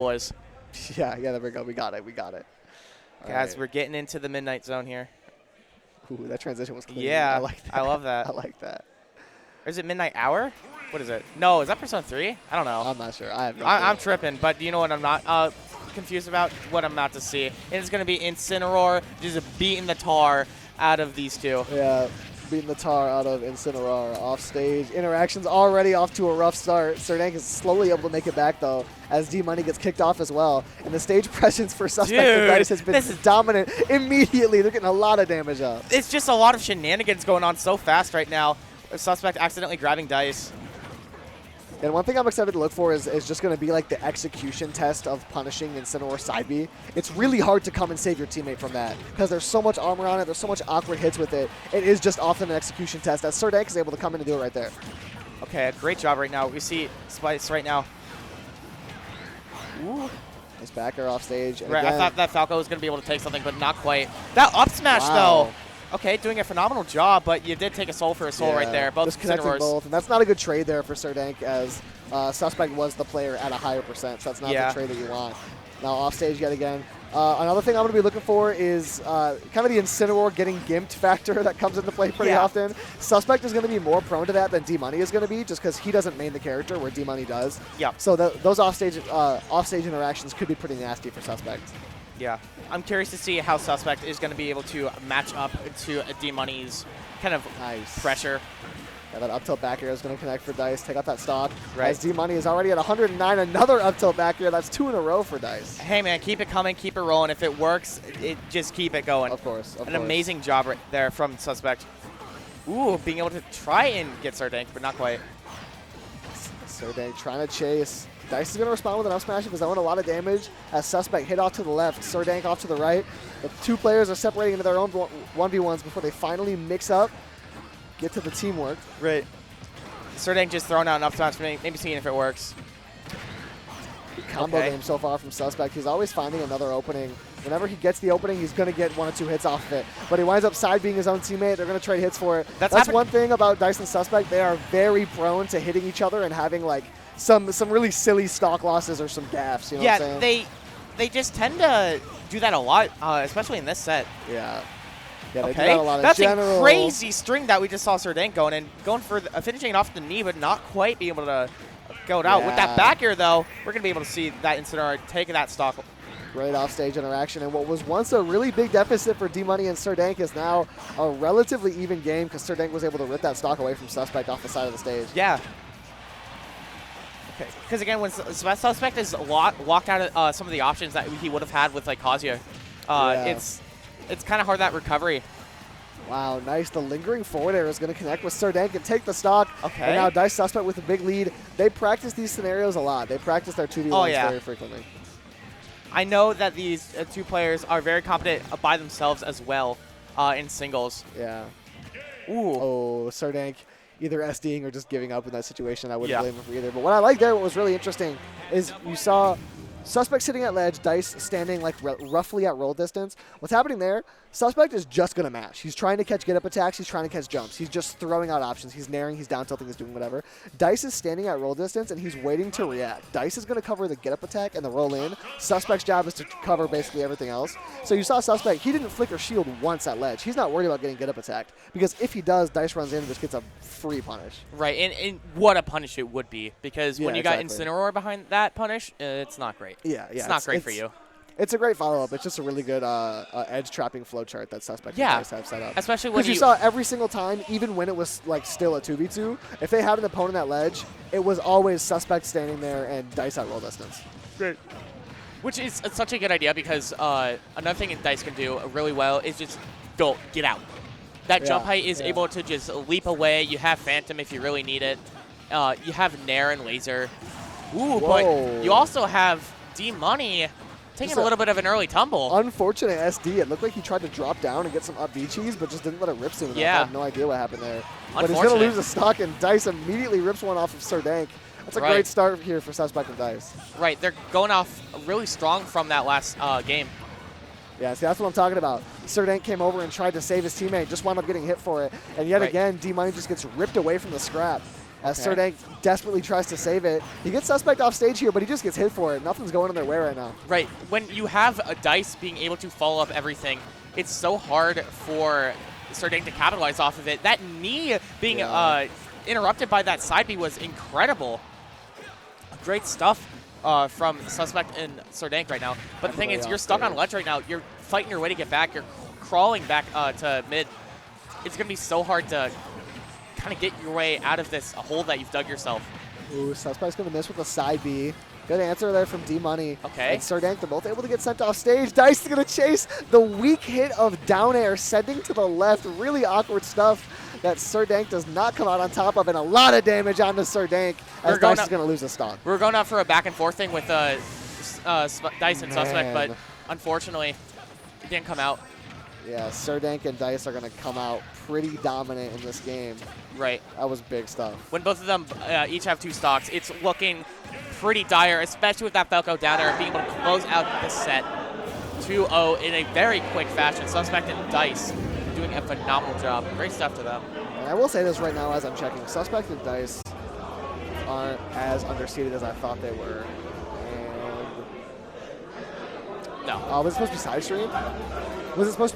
boys. Yeah, there we go. We got it. Guys, we're getting into the midnight zone here. Ooh, that transition was clean. Yeah, I like that. I love that. I like that. Or is it midnight hour? What is it? No, is that Persona 3? I don't know. I'm not sure. I have no I'm clue. tripping, but you know what I'm not confused about? What I'm about to see. And it's going to be Incineroar just beating the tar out of these two. Yeah, beating the tar out of Incineroar. Off stage. Interactions already off to a rough start. Dank is slowly able to make it back, though, as D-Money gets kicked off as well. And the stage presence for Suspect and Dice has been dominant immediately. They're getting a lot of damage up. It's just a lot of shenanigans going on so fast right now. Suspect accidentally grabbing Dice. And one thing I'm excited to look for is just going to be like the execution test of punishing Incineroar side B. It's really hard to come and save your teammate from that because there's so much armor on it. There's so much awkward hits with it. It is just often an execution test as Dank is able to come in and do it right there. Okay, great job right now. We see Spice right now. Ooh. Nice backer off stage. And right, again, I thought that Falco was going to be able to take something, but not quite. That up smash, though. Okay, doing a phenomenal job, but you did take a soul for a soul right there. Both just connecting both, and that's not a good trade there for Dank, as Suspect was the player at a higher percent, so that's not the trade that you want. Now off stage yet again. Another thing I'm going to be looking for is kind of the Incineroar getting gimped factor that comes into play pretty often. Suspect is going to be more prone to that than D-Money is going to be, just because he doesn't main the character where D-Money does. Yeah. So those offstage interactions could be pretty nasty for Suspect. Yeah. I'm curious to see how Suspect is going to be able to match up to D-Money's kind of pressure. Yeah, that up tilt back air is going to connect for Dice. Take out that stock. Right. As D-Money is already at 109, another up tilt back air. That's 2 in a row for Dice. Hey, man, keep it coming, keep it rolling. If it works, just keep it going. Of course. An amazing job right there from Suspect. Ooh, being able to try and get Dank, but not quite. Dank trying to chase. Dice is going to respond with an up smash because that went a lot of damage as Suspect hit off to the left, Dank off to the right. The two players are separating into their own 1v1s before they finally mix up, get to the teamwork. Right. Dank just throwing out an up smash, maybe seeing if it works. Combo game so far from Suspect. He's always finding another opening. Whenever he gets the opening, he's going to get 1 or 2 hits off of it. But he winds up side being his own teammate. They're going to trade hits for it. That's one thing about Dice and Suspect. They are very prone to hitting each other and having like some really silly stock losses or some gaffes. You know what I'm saying? they just tend to do that a lot, especially in this set. Yeah, they do that a lot. That's a crazy string that we just saw Dank going for finishing it off the knee, but not quite being able to go it out. With that back air, though, we're going to be able to see that Incineroar taking that stock. Great offstage interaction, and what was once a really big deficit for D-Money and Dank is now a relatively even game because Dank was able to rip that stock away from Suspect off the side of the stage. Yeah. Okay. Because again, when Suspect is locked out of some of the options that he would have had with like Kazuya, it's kind of hard that recovery. Wow, nice. The lingering forward air is going to connect with Dank and take the stock. Okay. And now Dice Suspect with a big lead. They practice these scenarios a lot. They practice their 2v1s very frequently. I know that these two players are very competent by themselves as well in singles. Yeah. Ooh. Oh, Dank either SDing or just giving up in that situation. I wouldn't blame him for either. But what I like there, what was really interesting, is you saw Suspect sitting at ledge, Dice standing like roughly at roll distance. What's happening there? Suspect is just going to mash. He's trying to catch get-up attacks. He's trying to catch jumps. He's just throwing out options. He's nairing. He's down tilting. He's doing whatever. Dice is standing at roll distance, and he's waiting to react. Dice is going to cover the get-up attack and the roll in. Suspect's job is to cover basically everything else. So you saw Suspect. He didn't flicker shield once at ledge. He's not worried about getting get-up attacked because if he does, Dice runs in and just gets a free punish. Right, and what a punish it would be because when you got Incineroar behind that punish, it's not great. Yeah. It's not great for you. It's a great follow-up. It's just a really good edge trapping flowchart that Suspect and Dice have set up. Especially when you saw every single time, even when it was like still a 2v2, if they had an opponent at ledge, it was always Suspect standing there and Dice at roll distance. Great. Which is such a good idea because another thing that Dice can do really well is just get out. That jump height is able to just leap away. You have Phantom if you really need it. You have Nair and Laser. Ooh, but you also have D-Money taking a little bit of an early tumble. Unfortunate SD. It looked like he tried to drop down and get some up B-cheese, but just didn't let it rip soon enough. I have no idea what happened there. But he's going to lose a stock, and Dice immediately rips one off of Dank. That's a great start here for Suspect and Dice. Right. They're going off really strong from that last game. Yeah, see, that's what I'm talking about. Dank came over and tried to save his teammate, just wound up getting hit for it. And yet again, D-Money just gets ripped away from the scrap. as Dank desperately tries to save it. He gets Suspect off stage here, but he just gets hit for it. Nothing's going in their way right now. Right. When you have a Dice being able to follow up everything, it's so hard for Dank to capitalize off of it. That knee being interrupted by that side B was incredible. Great stuff from Suspect and Dank right now. But the thing is, you're stuck on ledge right now. You're fighting your way to get back. You're crawling back to mid. It's going to be so hard to kind of get your way out of this hole that you've dug yourself. Ooh, Suspect's going to miss with a side B. Good answer there from D-Money. Okay. And Dank, they're both able to get sent off stage. Dice is going to chase the weak hit of down air, sending to the left. Really awkward stuff that Dank does not come out on top of, and a lot of damage onto Dank as Dice is going to lose a stock. We were going out for a back and forth thing with Dice and Suspect, but unfortunately, it didn't come out. Yeah, Dank and Dice are going to come out pretty dominant in this game. Right. That was big stuff. When both of them each have 2 stocks, it's looking pretty dire, especially with that Falco down there, being able to close out the set 2-0 in a very quick fashion. Suspect and Dice doing a phenomenal job. Great stuff to them. And I will say this right now as I'm checking. Suspect and Dice aren't as underseeded as I thought they were. And no. was it supposed to be side stream? Was it supposed to be